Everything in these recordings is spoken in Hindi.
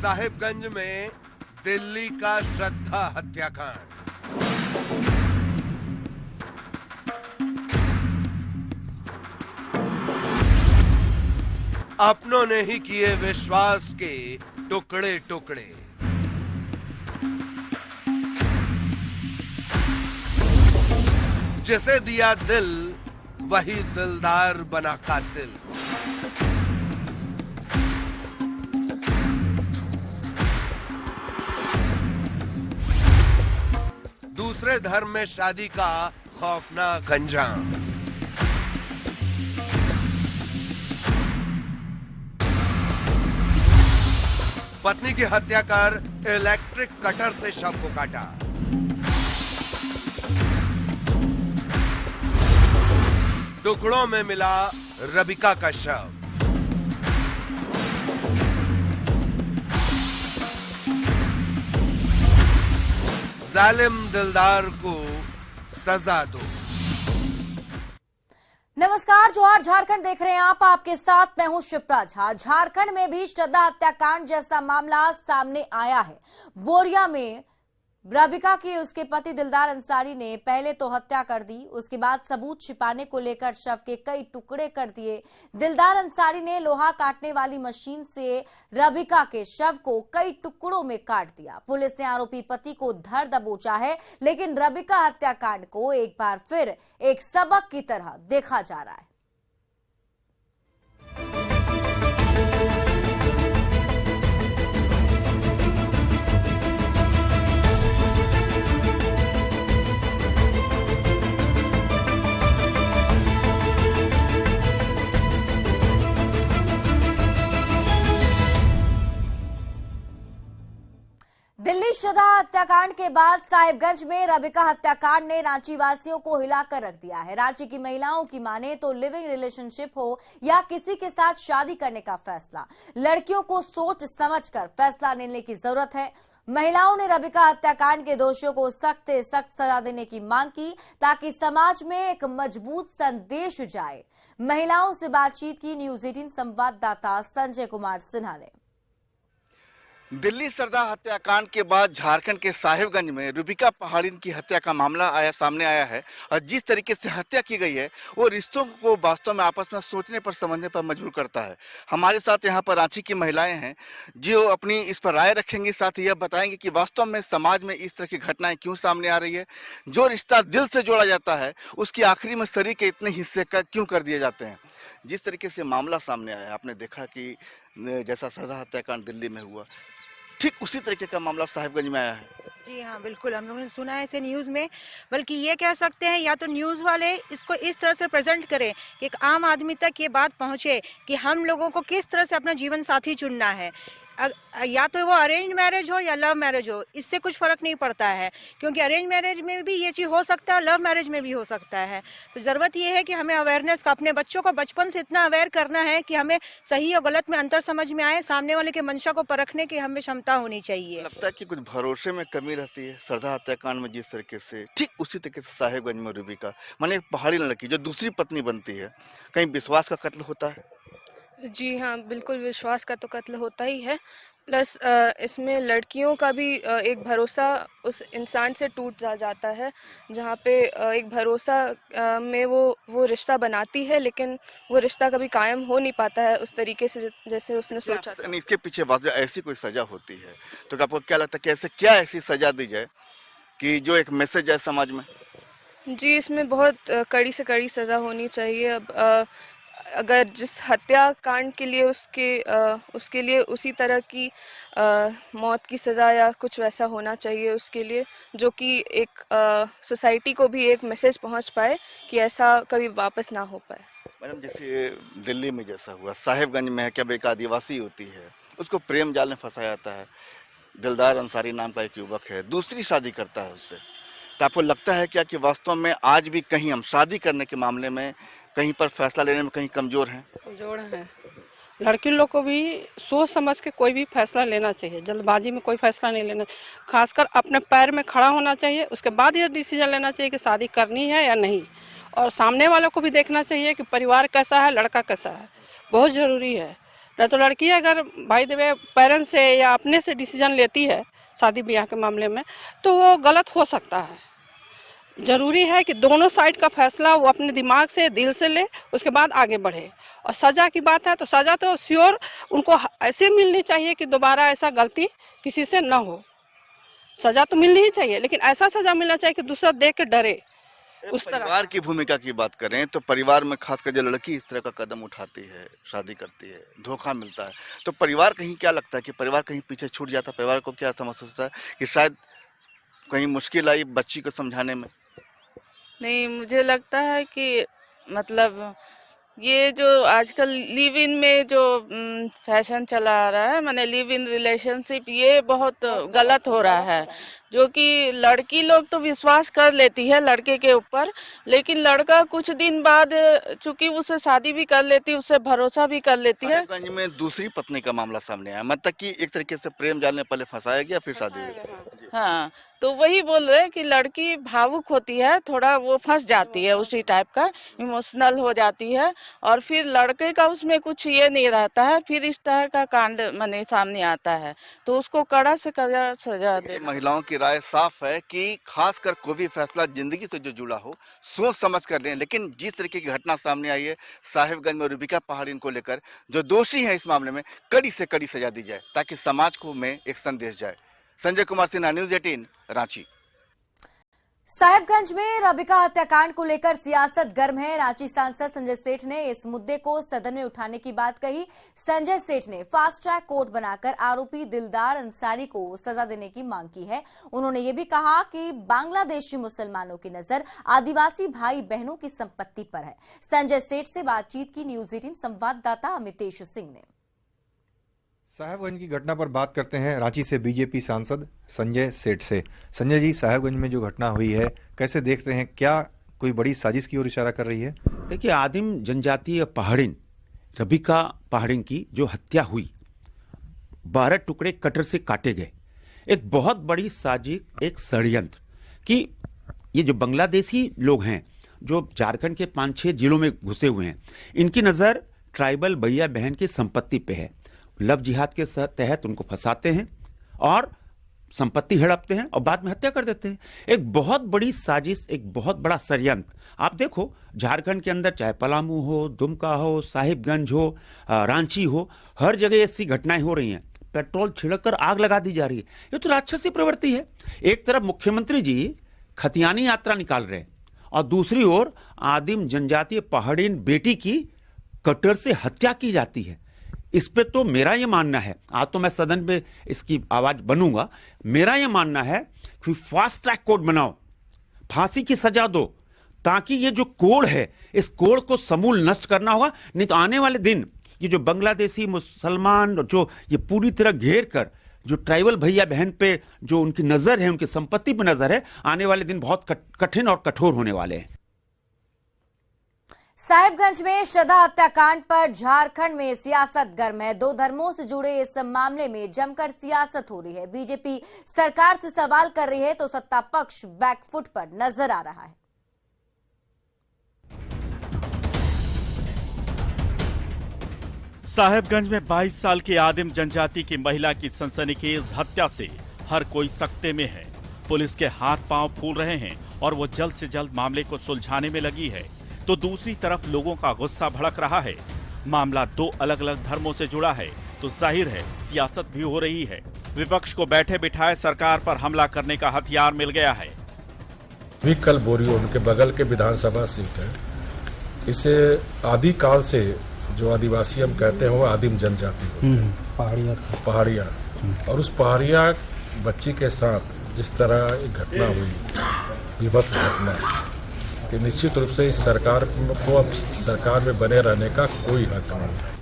साहिबगंज में दिल्ली का श्रद्धा हत्याकांड। अपनों ने ही किए विश्वास के टुकड़े टुकड़े। जिसे दिया दिल वही दिलदार बना कातिल। दूसरे धर्म में शादी का खौफनाक अंजाम। पत्नी की हत्या कर इलेक्ट्रिक कटर से शव को काटा। टुकड़ों में मिला रबिका का शव। जालिम दिलदार को सजा दो। नमस्कार, जोहार झारखंड देख रहे हैं आप। आपके साथ मैं हूं शिप्रा झा। झारखंड में भी श्रद्धा हत्याकांड जैसा मामला सामने आया है। बोरिया में रबिका की उसके पति दिलदार अंसारी ने पहले तो हत्या कर दी, उसके बाद सबूत छिपाने को लेकर शव के कई टुकड़े कर दिए। दिलदार अंसारी ने लोहा काटने वाली मशीन से रबिका के शव को कई टुकड़ों में काट दिया। पुलिस ने आरोपी पति को धर दबोचा है, लेकिन रबिका हत्याकांड को एक बार फिर एक सबक की तरह देखा जा रहा है। दिल्ली श्रद्धा हत्याकांड के बाद साहिबगंज में रबिका हत्याकांड ने रांची वासियों को हिलाकर रख दिया है। रांची की महिलाओं की माने तो लिविंग रिलेशनशिप हो या किसी के साथ शादी करने का फैसला, लड़कियों को सोच समझकर फैसला लेने की जरूरत है। महिलाओं ने रबिका हत्याकांड के दोषियों को सख्त से सख्त सजा देने की मांग की, ताकि समाज में एक मजबूत संदेश जाए। महिलाओं से बातचीत की न्यूज 18 संवाददाता संजय कुमार सिन्हा ने। दिल्ली श्रद्धा हत्याकांड के बाद झारखंड के साहिबगंज में रबिका पहाड़िन की हत्या का मामला सामने आया है और जिस तरीके से हत्या की गई है वो रिश्तों को वास्तव में आपस में सोचने पर समझने पर मजबूर करता है। हमारे साथ यहाँ पर रांची की महिलाएं हैं जो अपनी इस पर राय रखेंगी, साथ ही यह बताएंगे कि वास्तव में समाज में इस तरह की घटनाएं क्यों सामने आ रही है। जो रिश्ता दिल से जोड़ा जाता है उसकी आखिरी में शरीर के इतने हिस्से क्यों कर दिए जाते हैं। जिस तरीके से मामला सामने आया, आपने देखा कि जैसा श्रद्धा हत्याकांड दिल्ली में हुआ, ठीक उसी तरीके का मामला साहिबगंज में आया है। जी हाँ, बिल्कुल। हम लोगों ने सुना है इसे न्यूज़ में, बल्कि ये कह सकते हैं या तो न्यूज़ वाले इसको इस तरह से प्रेजेंट करें कि एक आम आदमी तक ये बात पहुँचे कि हम लोगों को किस तरह से अपना जीवन साथी चुनना है। या तो वो अरेंज मैरिज हो या लव मैरिज हो, इससे कुछ फर्क नहीं पड़ता है, क्योंकि अरेंज मैरिज में भी ये चीज़ हो सकता है और लव मैरिज में भी हो सकता है। तो ज़रूरत ये है कि हमें अवेयरनेस का, अपने बच्चों को बचपन से इतना अवेयर करना है कि हमें सही और गलत में अंतर समझ में आए, सामने वाले के मंशा को परखने की हमें क्षमता होनी चाहिए। लगता है कि कुछ भरोसे में कमी रहती है श्रद्धा हत्याकांड में। जिस तरीके से ठीक उसी तरीके से साहिबगंज में रबिका माने पहाड़ी लड़की जो दूसरी पत्नी बनती है, कहीं विश्वास का कत्ल होता है। जी हाँ, बिल्कुल विश्वास का तो कत्ल होता ही है, प्लस इसमें लड़कियों का भी एक भरोसा उस इंसान से टूट जाता है, जहाँ पे एक भरोसा में वो रिश्ता बनाती है, लेकिन वो रिश्ता कभी कायम हो नहीं पाता है उस तरीके से जैसे उसने सोचा था। इसके पीछे बात ऐसी कोई सजा होती है तो आपको क्या लगता है कि ऐसे क्या ऐसी सजा दी जाए कि जो एक मैसेज है समाज में? जी, इसमें बहुत कड़ी से कड़ी सजा होनी चाहिए। अब अगर जिस हत्याकांड के लिए उसके लिए उसी तरह की मौत की सज़ा या कुछ वैसा होना चाहिए उसके लिए, जो कि एक सोसाइटी को भी एक मैसेज पहुंच पाए कि ऐसा कभी वापस ना हो पाए। मैडम, जैसे दिल्ली में जैसा हुआ, साहिबगंज में है कि अब एक आदिवासी होती है, उसको प्रेम जाल में फंसाया जाता है। दिलदार अंसारी नाम का एक युवक है, दूसरी शादी करता है उससे। तो आपको लगता है क्या कि वास्तव में आज भी कहीं हम शादी करने के मामले में कहीं पर फैसला लेने में कहीं कमजोर हैं? कमजोर हैं। लड़की लोग को भी सोच समझ के कोई भी फैसला लेना चाहिए, जल्दबाजी में कोई फैसला नहीं लेना चाहिए। खासकर अपने पैर में खड़ा होना चाहिए, उसके बाद ये डिसीजन लेना चाहिए कि शादी करनी है या नहीं। और सामने वालों को भी देखना चाहिए कि परिवार कैसा है, लड़का कैसा है, बहुत ज़रूरी है। नहीं तो लड़की अगर भाई देवे पेरेंट्स से या अपने से डिसीजन लेती है शादी ब्याह के मामले में, तो वो गलत हो सकता है। जरूरी है कि दोनों साइड का फैसला वो अपने दिमाग से, दिल से ले, उसके बाद आगे बढ़े। और सजा की बात है तो सजा तो श्योर उनको ऐसे मिलनी चाहिए कि दोबारा ऐसा गलती किसी से न हो। सजा तो मिलनी ही चाहिए, लेकिन ऐसा सजा मिलना चाहिए कि दूसरा देख के डरे। उस तरह परिवार की भूमिका की बात करें तो परिवार में खासकर जो लड़की इस तरह का कदम उठाती है, शादी करती है, धोखा मिलता है, तो परिवार कहीं क्या लगता है कि परिवार कहीं पीछे छूट जाता है? परिवार को क्या समझ होता है कि शायद कहीं मुश्किल आई बच्ची को समझाने में? नहीं, मुझे लगता है कि मतलब ये जो आजकल लिव इन में जो फैशन चला आ रहा है, माने लिव इन रिलेशनशिप, ये बहुत गलत हो रहा है। जो कि लड़की लोग तो विश्वास कर लेती है लड़के के ऊपर, लेकिन लड़का कुछ दिन बाद चूंकि उसे शादी भी कर लेती है, उससे भरोसा भी कर लेती है। साहिबगंज में दूसरी पत्नी का मामला सामने आया, मतलब कि एक तरीके से प्रेम जाल में पहले फंसाया गया फिर शादी हुई। हाँ, तो वही बोल रहे हैं कि लड़की भावुक होती है, थोड़ा वो फंस जाती है, उसी टाइप का इमोशनल हो जाती है, और फिर लड़के का उसमें कुछ ये नहीं रहता है, फिर इस तरह का कांड माने सामने आता है, तो उसको कड़ा से कड़ा सजा दे। महिलाओं की राय साफ है कि खासकर कोई भी फैसला जिंदगी से जो जुड़ा हो सोच समझ कर लें, लेकिन जिस तरीके की घटना सामने आई है साहिबगंज में रूबिका पहाड़ीन को लेकर, जो दोषी है इस मामले में कड़ी से कड़ी सजा दी जाए ताकि समाज को में एक संदेश जाए। संजय कुमार सिन्हा, न्यूज़ 18, रांची। साहिबगंज में रूबिका हत्याकांड को लेकर सियासत गर्म है। रांची सांसद संजय सेठ ने इस मुद्दे को सदन में उठाने की बात कही। संजय सेठ ने फास्ट ट्रैक कोर्ट बनाकर आरोपी दिलदार अंसारी को सजा देने की मांग की है। उन्होंने ये भी कहा कि बांग्लादेशी मुसलमानों की नजर आदिवासी भाई बहनों की संपत्ति पर है। संजय सेठ से बातचीत की न्यूज़ 18 संवाददाता अमितेश सिंह ने। साहिबगंज की घटना पर बात करते हैं रांची से बीजेपी सांसद संजय सेठ से। संजय जी, साहिबगंज में जो घटना हुई है कैसे देखते हैं, क्या कोई बड़ी साजिश की ओर इशारा कर रही है? देखिए, आदिम जनजातीय पहाड़िन रूबिका पहाड़िन की जो हत्या हुई, 12 टुकड़े कटर से काटे गए, एक बहुत बड़ी साजिश, एक षड्यंत्र कि ये जो बांग्लादेशी लोग हैं जो झारखंड के 5-6 जिलों में घुसे हुए हैं, इनकी नजर ट्राइबल भैया बहन की संपत्ति पे है। लव जिहाद के तहत उनको फंसाते हैं और संपत्ति हड़पते हैं और बाद में हत्या कर देते हैं। एक बहुत बड़ी साजिश, एक बहुत बड़ा षड्यंत्र। आप देखो, झारखंड के अंदर चाहे पलामू हो, दुमका हो, साहिबगंज हो, रांची हो, हर जगह ऐसी घटनाएं हो रही हैं। पेट्रोल छिड़ककर आग लगा दी जा रही है। ये तो राक्षसी प्रवृत्ति है। एक तरफ मुख्यमंत्री जी खतियानी यात्रा निकाल रहे हैं और दूसरी ओर आदिम जनजातीय पहाड़ीन बेटी की कटर से हत्या की जाती है। इस पे तो मेरा ये मानना है, आज तो मैं सदन पे इसकी आवाज बनूंगा, मेरा ये मानना है कि फास्ट ट्रैक कोर्ट बनाओ, फांसी की सजा दो, ताकि ये जो कोड है इस कोड को समूल नष्ट करना होगा। नहीं तो आने वाले दिन ये जो बांग्लादेशी मुसलमान जो ये पूरी तरह घेर कर जो ट्राइबल भैया बहन पे जो उनकी नजर है, उनकी संपत्ति पे नजर है, आने वाले दिन बहुत कठिन और कठोर होने वाले हैं। साहिबगंज में श्रद्धा हत्याकांड पर झारखंड में सियासत गर्म है। 2 धर्मों से जुड़े इस मामले में जमकर सियासत हो रही है। बीजेपी सरकार से सवाल कर रही है तो सत्ता पक्ष बैकफुट पर नजर आ रहा है। साहिबगंज में 22 साल की आदिम जनजाति की महिला की सनसनीखेज हत्या से हर कोई सकते में है। पुलिस के हाथ पांव फूल रहे हैं और वो जल्द से जल्द मामले को सुलझाने में लगी है, तो दूसरी तरफ लोगों का गुस्सा भड़क रहा है। मामला 2 अलग अलग धर्मों से जुड़ा है तो जाहिर है सियासत भी हो रही है। विपक्ष को बैठे बिठाए सरकार पर हमला करने का हथियार मिल गया है। कल बोरियो उनके बगल के विधानसभा सीट है। इसे आदिकाल से जो आदिवासी हम कहते हैं वो आदिम जनजाति पहाड़िया, और उस पहाड़िया बच्ची के साथ जिस तरह एक घटना हुई, विभत्स घटना, कि निश्चित रूप से इस सरकार को अब सरकार में बने रहने का कोई हक नहीं है।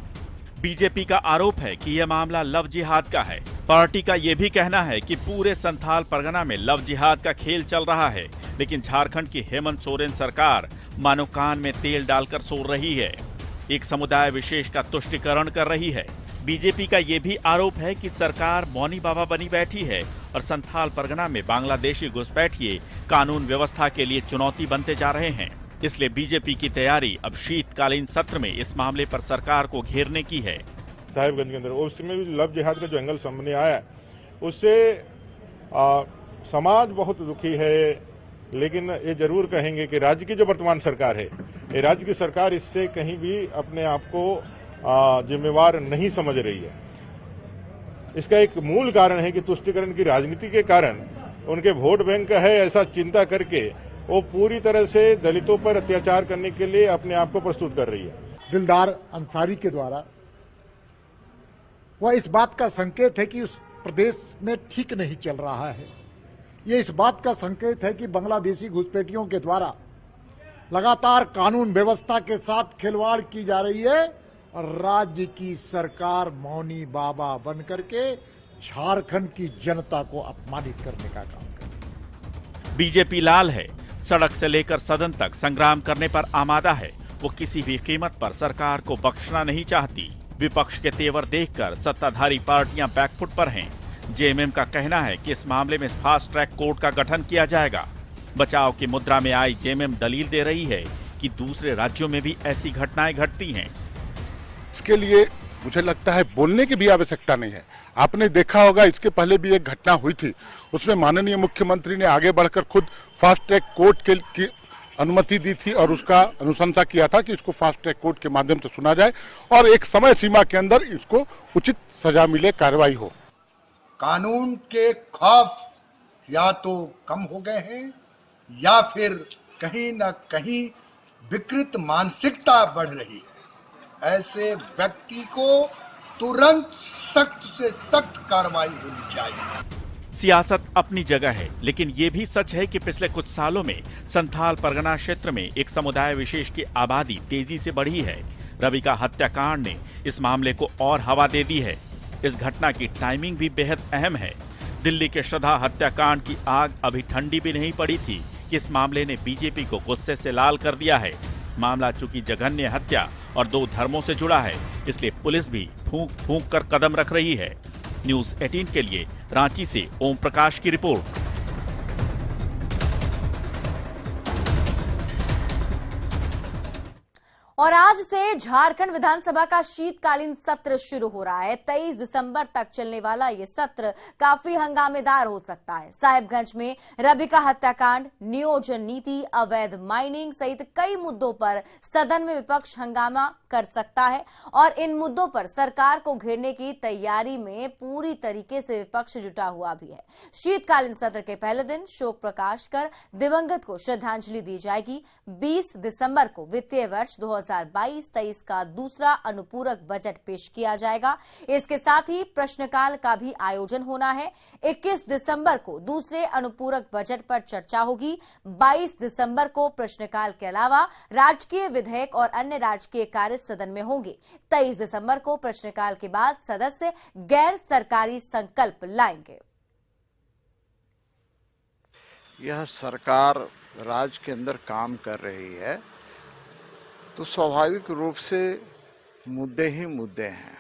बीजेपी का आरोप है कि यह मामला लव जिहाद का है। पार्टी का यह भी कहना है कि पूरे संथाल परगना में लव जिहाद का खेल चल रहा है, लेकिन झारखंड की हेमंत सोरेन सरकार मानो कान में तेल डालकर सो रही है, एक समुदाय विशेष का तुष्टीकरण कर रही है। बीजेपी का यह भी आरोप है कि सरकार मौनी बाबा बनी बैठी है और संथाल परगना में बांग्लादेशी घुसपैठिए कानून व्यवस्था के लिए चुनौती बनते जा रहे हैं। इसलिए बीजेपी की तैयारी अब शीतकालीन सत्र में इस मामले पर सरकार को घेरने की है। साहिबगंज के अंदर, उसमें भी लव जिहाद का जो एंगल सामने आया है उससे समाज बहुत दुखी है। लेकिन ये जरूर कहेंगे कि राज्य की जो वर्तमान सरकार है, ये राज्य की सरकार इससे कहीं भी अपने आप को जिम्मेवार नहीं समझ रही है। इसका एक मूल कारण है कि तुष्टीकरण की राजनीति के कारण उनके वोट बैंक है, ऐसा चिंता करके वो पूरी तरह से दलितों पर अत्याचार करने के लिए अपने आप को प्रस्तुत कर रही है। दिलदार अंसारी के द्वारा वह इस बात का संकेत है कि उस प्रदेश में ठीक नहीं चल रहा है। ये इस बात का संकेत है कि बांग्लादेशी घुसपैठियों के द्वारा लगातार कानून व्यवस्था के साथ खिलवाड़ की जा रही है और राज्य की सरकार मौनी बाबा बन करके झारखंड की जनता को अपमानित करने का काम कर रही है। बीजेपी लाल है, सड़क से लेकर सदन तक संग्राम करने पर आमादा है। वो किसी भी कीमत पर सरकार को बख्शना नहीं चाहती। विपक्ष के तेवर देखकर सत्ताधारी पार्टियां बैकफुट पर हैं। जेएमएम का कहना है कि इस मामले में फास्ट ट्रैक कोर्ट का गठन किया जाएगा। बचाव की मुद्रा में आई जेएमएम दलील दे रही है कि दूसरे राज्यों में भी ऐसी घटनाएं घटती हैं। इसके लिए मुझे लगता है बोलने की भी आवश्यकता नहीं है। आपने देखा होगा इसके पहले भी एक घटना हुई थी, उसमें माननीय मुख्यमंत्री ने आगे बढ़कर खुद फास्ट ट्रैक कोर्ट की अनुमति दी थी और उसका अनुशंसा किया था कि इसको फास्ट ट्रैक कोर्ट के माध्यम से सुना जाए और एक समय सीमा के अंदर इसको उचित सजा मिले, कार्रवाई हो। कानून के खौफ या तो कम हो गए हैं या फिर कहीं न कहीं विकृत मानसिकता बढ़ रही है। ऐसे व्यक्ति को तुरंत सख्त से सख्त कार्रवाई होनी चाहिए। सियासत अपनी जगह है, लेकिन ये भी सच है कि पिछले कुछ सालों में संथाल परगना क्षेत्र में एक समुदाय विशेष की आबादी तेजी से बढ़ी है। रविका हत्याकांड ने इस मामले को और हवा दे दी है। इस घटना की टाइमिंग भी बेहद अहम है। दिल्ली के श्रद्धा हत्याकांड की आग अभी ठंडी भी नहीं पड़ी थी कि इस मामले ने बीजेपी को गुस्से से लाल कर दिया है। मामला चूंकि जघन्य हत्या और दो धर्मों से जुड़ा है, इसलिए पुलिस भी फूंक फूंक कर कदम रख रही है। न्यूज़ 18 के लिए रांची से ओम प्रकाश की रिपोर्ट। और आज से झारखंड विधानसभा का शीतकालीन सत्र शुरू हो रहा है। 23 दिसंबर तक चलने वाला ये सत्र काफी हंगामेदार हो सकता है। साहिबगंज में रबिका हत्याकांड, नियोजन नीति, अवैध माइनिंग सहित कई मुद्दों पर सदन में विपक्ष हंगामा कर सकता है और इन मुद्दों पर सरकार को घेरने की तैयारी में पूरी तरीके से विपक्ष जुटा हुआ भी है। शीतकालीन सत्र के पहले दिन शोक प्रकाश कर दिवंगत को श्रद्धांजलि दी जाएगी। 20 दिसंबर को वित्तीय वर्ष 2022-23 का दूसरा अनुपूरक बजट पेश किया जाएगा। इसके साथ ही प्रश्नकाल का भी आयोजन होना है। 21 दिसंबर को दूसरे अनुपूरक बजट पर चर्चा होगी। 22 दिसंबर को प्रश्नकाल के अलावा राजकीय विधेयक और अन्य राजकीय कार्य सदन में होंगे। 23 दिसंबर को प्रश्नकाल के बाद सदस्य गैर सरकारी संकल्प लाएंगे। यह सरकार राज्य के अंदर काम कर रही है तो स्वाभाविक रूप से मुद्दे ही मुद्दे हैं।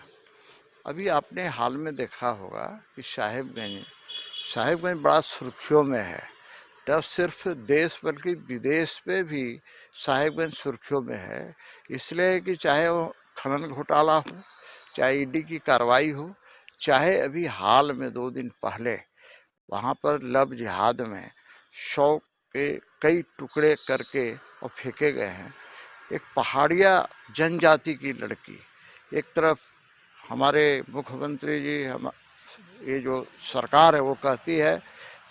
अभी आपने हाल में देखा होगा कि साहिबगंज बड़ा सुर्खियों में है। तब सिर्फ देश बल्कि विदेश में भी साहिबगंज सुर्खियों में है, इसलिए कि चाहे वो खनन घोटाला हो, चाहे ईडी की कार्रवाई हो, चाहे अभी हाल में 2 दिन पहले वहाँ पर लव जिहाद में 100 के कई टुकड़े करके और फेंके गए हैं। एक पहाड़िया जनजाति की लड़की, एक तरफ हमारे मुख्यमंत्री जी ये जो सरकार है वो कहती है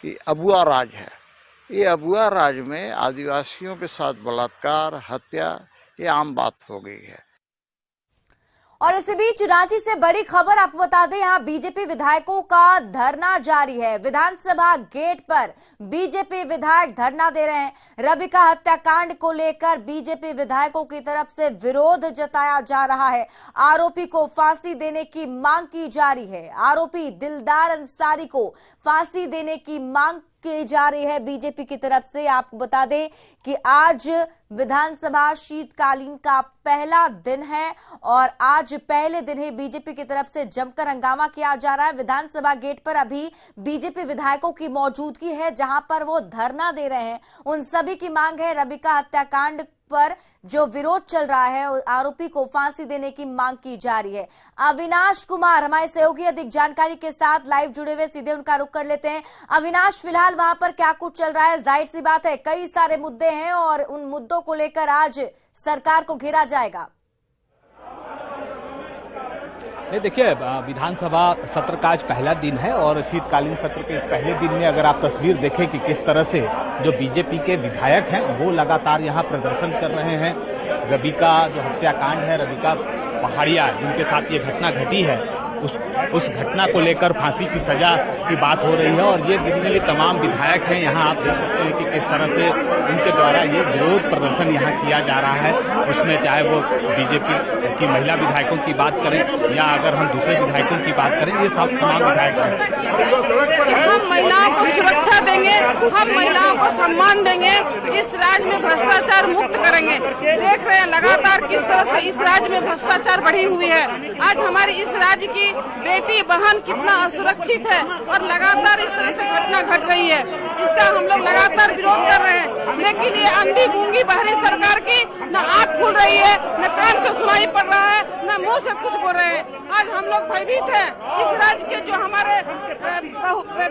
कि अबुआ राज है। ये अबुआ राज में आदिवासियों के साथ बलात्कार, हत्या ये आम बात हो गई है। और इसी बीच रांची से बड़ी खबर आपको बता दें, यहां बीजेपी विधायकों का धरना जारी है। विधानसभा गेट पर बीजेपी विधायक धरना दे रहे हैं। रबिका हत्याकांड को लेकर बीजेपी विधायकों की तरफ से विरोध जताया जा रहा है। आरोपी को फांसी देने की मांग की जा रही है। आरोपी दिलदार अंसारी को फांसी देने की मांग की जा रही है बीजेपी की तरफ से। आपको बता दें कि आज विधानसभा शीतकालीन का पहला दिन है और आज पहले दिन ही बीजेपी की तरफ से जमकर हंगामा किया जा रहा है। विधानसभा गेट पर अभी बीजेपी विधायकों की मौजूदगी है, जहां पर वो धरना दे रहे हैं। उन सभी की मांग है रबिका हत्याकांड पर जो विरोध चल रहा है, आरोपी को फांसी देने की मांग की जा रही है। अविनाश कुमार हमारे सहयोगी अधिक जानकारी के साथ लाइव जुड़े हुए, सीधे उनका रुख कर लेते हैं। अविनाश, फिलहाल वहां पर क्या कुछ चल रहा है? जाहिर सी बात है कई सारे मुद्दे हैं और उन मुद्दों को लेकर आज सरकार को घेरा जाएगा। देखिए, विधानसभा सत्र का आज पहला दिन है और शीतकालीन सत्र के इस पहले दिन में अगर आप तस्वीर देखें कि किस तरह से जो बीजेपी के विधायक हैं वो लगातार यहाँ प्रदर्शन कर रहे हैं। रबिका जो हत्याकांड है, रबिका पहाड़िया जिनके साथ ये घटना घटी है, उस घटना को लेकर फांसी की सजा की बात हो रही है और ये जितने भी तमाम विधायक हैं यहाँ आप देख सकते हैं कि किस तरह से उनके द्वारा ये विरोध प्रदर्शन यहाँ किया जा रहा है। उसमें चाहे वो बीजेपी की महिला विधायकों की बात करें या अगर हम दूसरे विधायकों की बात करें, ये सब तमाम विधायक हैं। हम महिलाओं को सुरक्षा देंगे, हम महिलाओं को सम्मान देंगे, इस राज्य में भ्रष्टाचार मुक्त करेंगे। देख रहे हैं लगातार किस तरह से इस राज्य में भ्रष्टाचार बढ़ी हुई है। आज हमारी इस राज्य की बेटी बहन कितना असुरक्षित है और लगातार इस तरह से घटना घट रही है। इसका हम लोग लगातार विरोध कर रहे हैं, लेकिन ये अंधी गूंगी बहरी सरकार की न आंख खुल रही है, न कान से सुनाई पड़ रहा है, न मुंह से कुछ बोल रहे हैं। आज हम लोग भयभीत हैं। इस राज्य के जो हमारे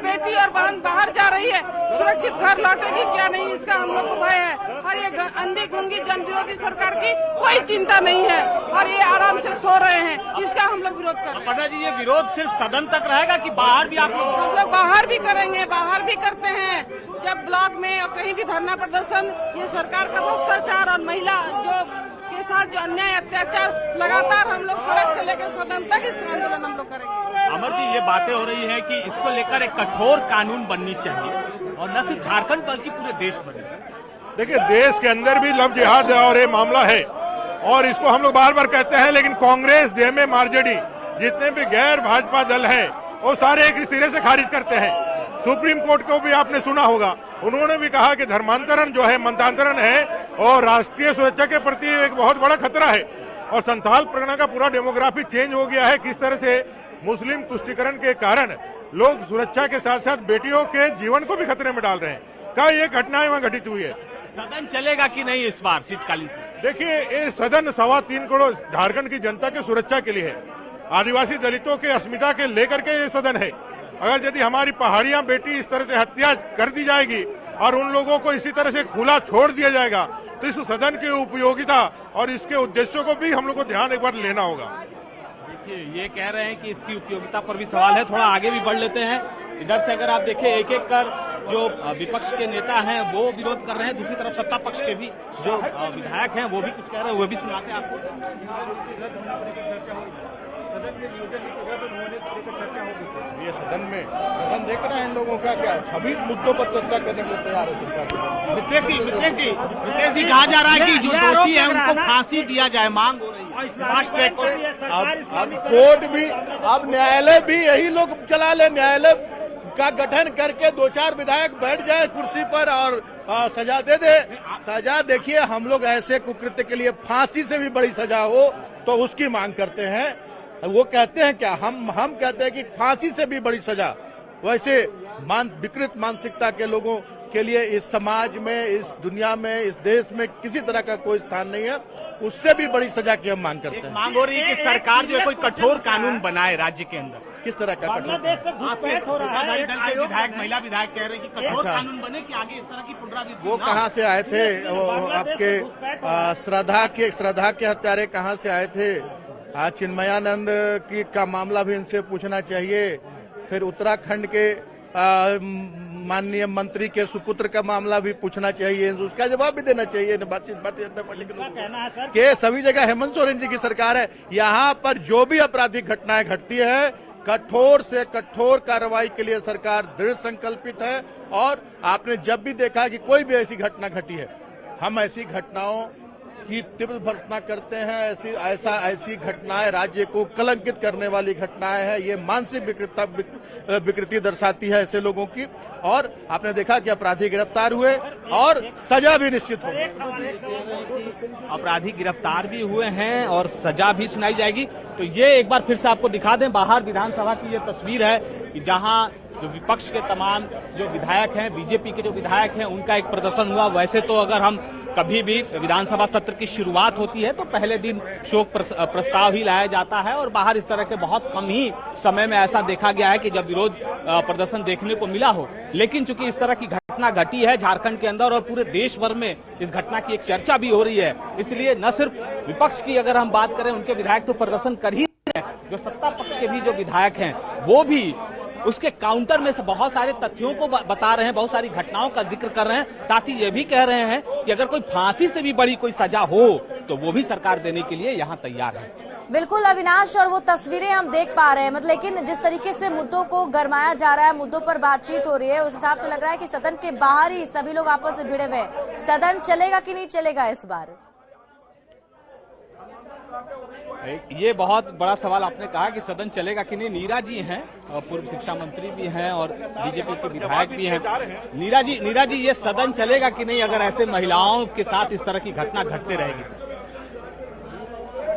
बेटी और बहन बाहर जा रही है, सुरक्षित घर लौटेगी क्या नहीं, इसका हम लोग को भय है। और ये अंधी गूंगी जन विरोधी सरकार की कोई चिंता नहीं है और ये आराम से सो रहे हैं, इसका हम लोग विरोध कर रहे हैं। जी, ये विरोध सिर्फ सदन तक रहेगा कि बाहर भी आप लोग? हम लोग बाहर भी करेंगे, बाहर भी करते हैं। जब ब्लॉक में और कहीं भी धरना प्रदर्शन, ये सरकार का भ्रष्टाचार और महिला जो के साथ जो अन्याय अत्याचार लगातार हम लोग सड़क से लेकर सदन तक इस आंदोलन हम लोग करेंगे। अमर जी, ये बातें हो रही है कि इसको लेकर एक कठोर कानून बननी चाहिए और न सिर्फ झारखंड बल्कि पूरे देश में। देखिए, देश के अंदर भी लव जिहाद और ये मामला है और इसको हम लोग बार बार कहते हैं, लेकिन कांग्रेस, जेएमएम, मारजेडी जितने भी गैर भाजपा दल है वो सारे एक सिरे से खारिज करते हैं। सुप्रीम कोर्ट को भी आपने सुना होगा, उन्होंने भी कहा कि धर्मांतरण जो है, मतांतरण है और राष्ट्रीय सुरक्षा के प्रति एक बहुत बड़ा खतरा है। और संथाल परगना का पूरा डेमोग्राफी चेंज हो गया है। किस तरह से मुस्लिम तुष्टीकरण के कारण लोग सुरक्षा के साथ साथ बेटियों के जीवन को भी खतरे में डाल रहे हैं। क्या ये घटनाएं वहाँ घटित हुई है? सदन चलेगा कि नहीं इस बार शीतकालीन? देखिए, ये सदन 3.25 करोड़ झारखंड की जनता की सुरक्षा के लिए है, आदिवासी दलितों के अस्मिता के लेकर के ये सदन है। अगर यदि हमारी पहाड़ियां बेटी इस तरह से हत्या कर दी जाएगी और उन लोगों को इसी तरह से खुला छोड़ दिया जाएगा, तो इस सदन की उपयोगिता और इसके उद्देश्यों को भी हम लोग को ध्यान एक बार लेना होगा। देखिए, ये कह रहे हैं कि इसकी उपयोगिता पर भी सवाल है। थोड़ा आगे भी बढ़ लेते हैं। इधर से अगर आप देखें, एक एक कर जो विपक्ष के नेता हैं वो विरोध कर रहे हैं, दूसरी तरफ सत्ता पक्ष के भी जो विधायक हैं वो भी कुछ कह रहे हैं, वो भी सुनाते हैं आपको। ये सदन देख रहे हैं इन लोगों का क्या, सभी मुद्दों पर चर्चा करने के लिए तैयार है सरकार। मित्रेश जी, कहा जा रहा है कि जो दोषी है उनको फांसी दिया जाए, मांग हो रही है। अब कोर्ट भी, अब न्यायालय भी यही लोग चला ले, न्यायालय का गठन करके 2-4 विधायक बैठ जाए कुर्सी पर और सजा दे दे। सजा देखिए, हम लोग ऐसे कुकृत्य के लिए फांसी से भी बड़ी सजा हो तो उसकी मांग करते हैं। वो कहते हैं क्या, हम कहते हैं कि फांसी से भी बड़ी सजा। वैसे विकृत मानसिकता के लोगों के लिए इस समाज में, इस दुनिया में, इस देश में किसी तरह का कोई स्थान नहीं है। उससे भी बड़ी सजा की हम मांग करते हैं। मांग हो रही है कि सरकार जो है कोई कठोर कानून बनाए राज्य के अंदर। किस तरह का कठोर? विधायक, महिला विधायक कह रहे हैं कि कठोर कानून बने कि आगे इस तरह की पुनरावृत्ति। वो कहाँ से आए थे? आपके श्रद्धा के हत्यारे कहाँ से आए थे? आज चिन्मयानंद का मामला भी इनसे पूछना चाहिए। फिर उत्तराखंड के माननीय मंत्री के सुपुत्र का मामला भी पूछना चाहिए, उसका जवाब भी देना चाहिए। भारतीय जनता पार्टी के लोगों के सभी जगह हेमंत सोरेन जी की सरकार है। यहाँ पर जो भी आपराधिक घटनाएं घटती है, कठोर से कठोर कार्रवाई के लिए सरकार दृढ़ संकल्पित है। और आपने जब भी देखा कि कोई भी ऐसी घटना घटी है, हम ऐसी घटनाओं की तीव्र भर्त्सना करते हैं। ऐसी घटनाएं राज्य को कलंकित करने वाली घटनाएं हैं। ये मानसिक विकृति दर्शाती है ऐसे लोगों की। और आपने देखा कि अपराधी गिरफ्तार हुए और सजा भी निश्चित हो गई। अपराधी गिरफ्तार भी हुए हैं और सजा भी सुनाई जाएगी। तो ये एक बार फिर से आपको दिखा दें, बाहर विधानसभा की ये तस्वीर है कि जहां जो विपक्ष के तमाम जो विधायक हैं, बीजेपी के जो विधायक हैं, उनका एक प्रदर्शन हुआ। वैसे तो अगर हम कभी भी विधानसभा सत्र की शुरुआत होती है तो पहले दिन शोक प्रस्ताव ही लाया जाता है और बाहर इस तरह के बहुत कम ही समय में ऐसा देखा गया है कि जब विरोध प्रदर्शन देखने को मिला हो। लेकिन चूंकि इस तरह की घटना घटी है झारखंड के अंदर और पूरे देश भर में इस घटना की एक चर्चा भी हो रही है, इसलिए न सिर्फ विपक्ष की अगर हम बात करें, उनके विधायक तो प्रदर्शन कर ही रहे हैं, जो सत्ता पक्ष के भी जो विधायक हैं वो भी उसके काउंटर में से बहुत सारे तथ्यों को बता रहे हैं, बहुत सारी घटनाओं का जिक्र कर रहे हैं। साथ ही ये भी कह रहे हैं कि अगर कोई फांसी से भी बड़ी कोई सजा हो तो वो भी सरकार देने के लिए यहाँ तैयार है। बिल्कुल अविनाश, और वो तस्वीरें हम देख पा रहे हैं, मतलब लेकिन जिस तरीके से मुद्दों को गरमाया जा रहा है, मुद्दों पर बातचीत हो रही है, उस हिसाब से लग रहा है कि सदन के बाहर ही सभी लोग आपस में भिड़े हुए हैं। सदन चलेगा कि नहीं चलेगा इस बार? ये बहुत बड़ा सवाल आपने कहा कि सदन चलेगा कि नहीं। नीरा जी हैं, पूर्व शिक्षा मंत्री भी हैं और बीजेपी के विधायक भी हैं। नीरा जी ये सदन चलेगा कि नहीं अगर ऐसे महिलाओं के साथ इस तरह की घटना घटते रहेगी?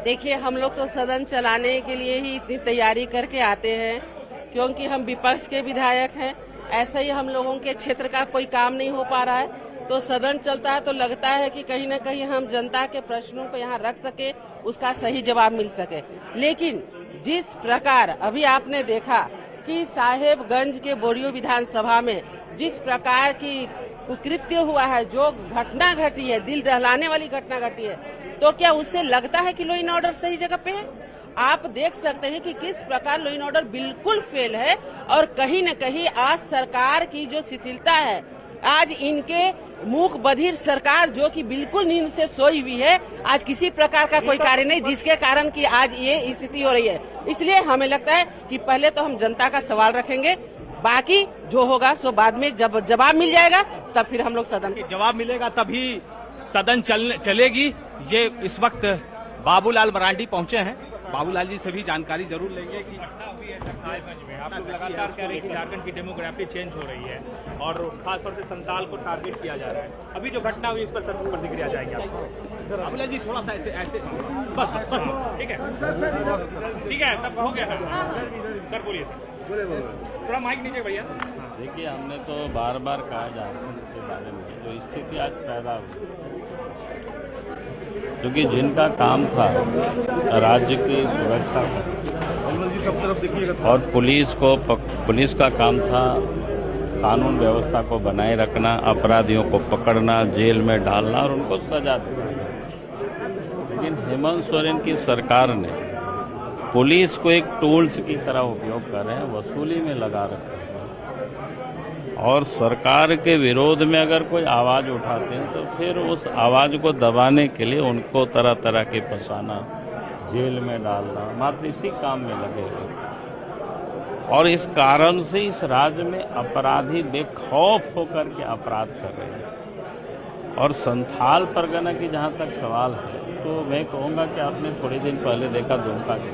देखिए, हम लोग तो सदन चलाने के लिए ही इतनी तैयारी करके आते हैं, क्योंकि हम विपक्ष के विधायक हैं। ऐसे ही हम लोगों के क्षेत्र का कोई काम नहीं हो पा रहा है, तो सदन चलता है तो लगता है कि कहीं न कहीं हम जनता के प्रश्नों को यहाँ रख सके, उसका सही जवाब मिल सके। लेकिन जिस प्रकार अभी आपने देखा कि साहेबगंज के बोरियो विधानसभा में जिस प्रकार की कुकृत्य हुआ है, जो घटना घटी है, दिल दहलाने वाली घटना घटी है, तो क्या उससे लगता है कि लॉ एंड ऑर्डर सही जगह पे है? आप देख सकते हैं कि किस प्रकार लॉ एंड ऑर्डर बिल्कुल फेल है और कहीं न कहीं आज सरकार की जो शिथिलता है, आज इनके मूक बधिर सरकार जो कि बिल्कुल नींद से सोई हुई है, आज किसी प्रकार का कोई कार्य नहीं, जिसके कारण कि आज ये स्थिति हो रही है। इसलिए हमें लगता है कि पहले तो हम जनता का सवाल रखेंगे, बाकी जो होगा सो बाद में जब जवाब मिल जाएगा तब फिर हम लोग सदन जवाब मिलेगा तभी सदन चलेगी। ये इस वक्त बाबूलाल मरांडी पहुंचे हैं, बाबूलाल जी से भी जानकारी जरूर लेंगे कि आप लोग लगातार कह रहे हैं कि झारखंड की डेमोग्राफी चेंज हो रही है और खासतौर से संताल को टारगेट किया जा रहा है। अभी जो घटना हुई इस पर सर प्रतिक्रिया जाएगी आपको? बाबूलाल जी थोड़ा सा ऐसे बस ठीक है सब हो गया सर बोलिए सर, थोड़ा माइक नीचे भैया। देखिए, हमने तो बार बार कहा झारखंड के बारे में जो स्थिति आज पैदा हुई, क्योंकि जिनका काम था राज्य की सुरक्षा और पुलिस का काम था कानून व्यवस्था को बनाए रखना, अपराधियों को पकड़ना, जेल में डालना और उनको सजा देना। लेकिन हेमंत सोरेन की सरकार ने पुलिस को एक टूल्स की तरह उपयोग कर रहे हैं, वसूली में लगा रखा है और सरकार के विरोध में अगर कोई आवाज़ उठाते हैं तो फिर उस आवाज़ को दबाने के लिए उनको तरह तरह के फंसाना, जेल में डालना, मात्र इसी काम में लगे हुए। और इस कारण से इस राज्य में अपराधी बेखौफ होकर के अपराध कर रहे हैं। और संथाल परगना की जहाँ तक सवाल है तो मैं कहूँगा कि आपने थोड़े दिन पहले देखा दुमका के।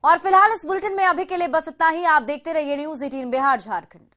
और फिलहाल इस बुलेटिन में अभी के लिए बस इतना ही। आप देखते रहिए न्यूज़ 18 बिहार झारखंड।